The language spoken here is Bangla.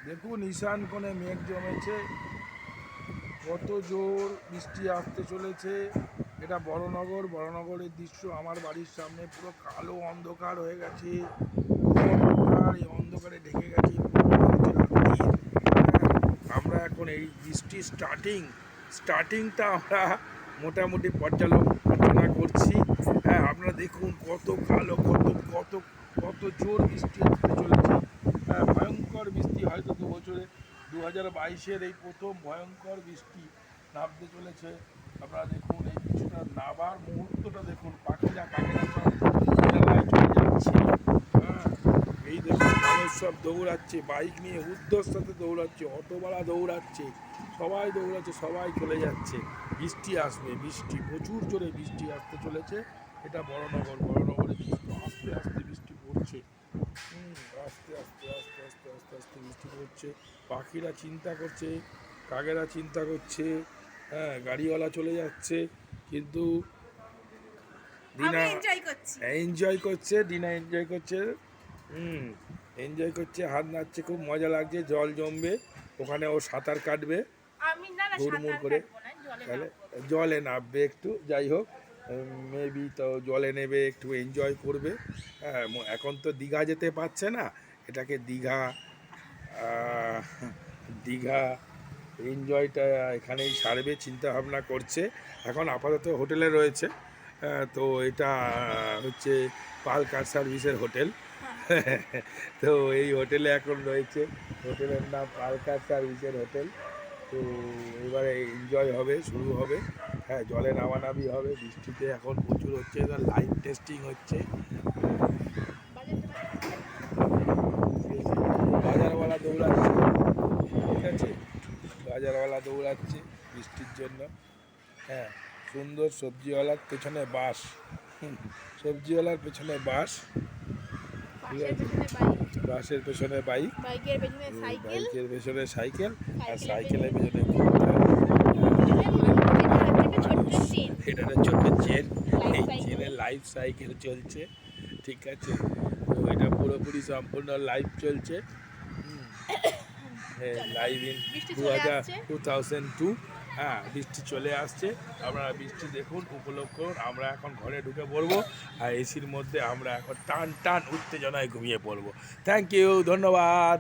দেখুন ঈশান কোণে মেঘ জমেছে, কত জোর বৃষ্টি আসতে চলেছে। এটা বড়নগরের দৃশ্য। আমার বাড়ির সামনে পুরো কালো অন্ধকার হয়ে গেছে, অন্ধকার, এই অন্ধকারে ঢেকে গেছে আমরা এখন এই বৃষ্টির স্টার্টিংটা আমরা মোটামুটি পর্যালোচনা করছি। হ্যাঁ, আপনারা দেখুন কত কালো, কত কত কত জোর বৃষ্টি আসতে চলেছে। হ্যাঁ, ভয়ঙ্কর বৃষ্টি, হয়তো 2022-এর এই প্রথম ভয়ঙ্কর বৃষ্টি নামতে চলেছে। আপনারা দেখুন এই বৃষ্টিটা নামার মুহূর্তটা দেখুন, পাখিরা কাকেরা সব মেলায় চলে যাচ্ছে। হ্যাঁ, এই দেখুন মানুষ সব দৌড়াচ্ছে, বাইক নিয়ে ঊর্ধ্বর সাথে দৌড়াচ্ছে, অটোওয়ালা দৌড়াচ্ছে, সবাই দৌড়াচ্ছে, সবাই চলে যাচ্ছে। বৃষ্টি আসবে, বৃষ্টি প্রচুর জোরে বৃষ্টি আসতে চলেছে। এটা বড়নগরের দৃশ্য। আস্তে আস্তে বৃষ্টি পড়ছে। আস্তে আস্তে আস্তে আস্তে আস্তে আস্তে বৃষ্টি পড়ছে। পাখিরা চিন্তা করছে, কাকেরা চিন্তা করছে। হ্যাঁ, গাড়িওয়ালা চলে যাচ্ছে, কিন্তু দিনা এনজয় করছে, দিনা এনজয় করছে। এনজয় করছে, হাত নাচছে, খুব মজা লাগছে। জল জমবে, ওখানে ও সাঁতার কাটবে হুড়মুড় করে, তাহলে জলে নামবে একটু, যাই হোক মেবি তো জলে নেবে, একটু এনজয় করবে। হ্যাঁ, এখন তো দীঘা যেতে পারছে না, এটাকে দীঘা দীঘা এনজয়টা এখানেই সারবে চিন্তা ভাবনা করছে। এখন আপাতত হোটেলে রয়েছে। তো এটা হচ্ছে পাল কার সার্ভিসের হোটেল। তো এই হোটেলে এখন রয়েছে, হোটেলের নাম পাল কার সার্ভিসের হোটেল। তো এবারে এনজয় হবে, শুরু হবে। হ্যাঁ, জলে নামানামি হবে, বৃষ্টিতে এখন প্রচুর হচ্ছে, লাইভ টেস্টিং হচ্ছে। বাজারওয়ালা দৌড়াচ্ছে, ঠিক আছে, বাজারওয়ালা দৌড়াচ্ছে বৃষ্টির জন্য। হ্যাঁ, সুন্দর সবজিওয়ালার পেছনে বাস, সবজিওয়ালার পেছনে বাস, ঠিক আছে, বাসের পেছনে বাইক, বাইকের পেছনে সাইকেল, আর সাইকেলের পেছনে এটা ছোট চেন, এই চেনে লাইভ সাইকেল চলছে, ঠিক আছে। তো এটা পুরোপুরি সম্পূর্ণ লাইভ চলছে। Live in 2002। হ্যাঁ, বৃষ্টি চলে আসছে, আপনারা বৃষ্টি দেখুন, উপলক্ষ করুন। আমরা এখন ঘরে ঢুকে পড়বো, আর এসির মধ্যে আমরা এখন টান টান উত্তেজনায় ঘুমিয়ে পড়বো। থ্যাংক ইউ, ধন্যবাদ।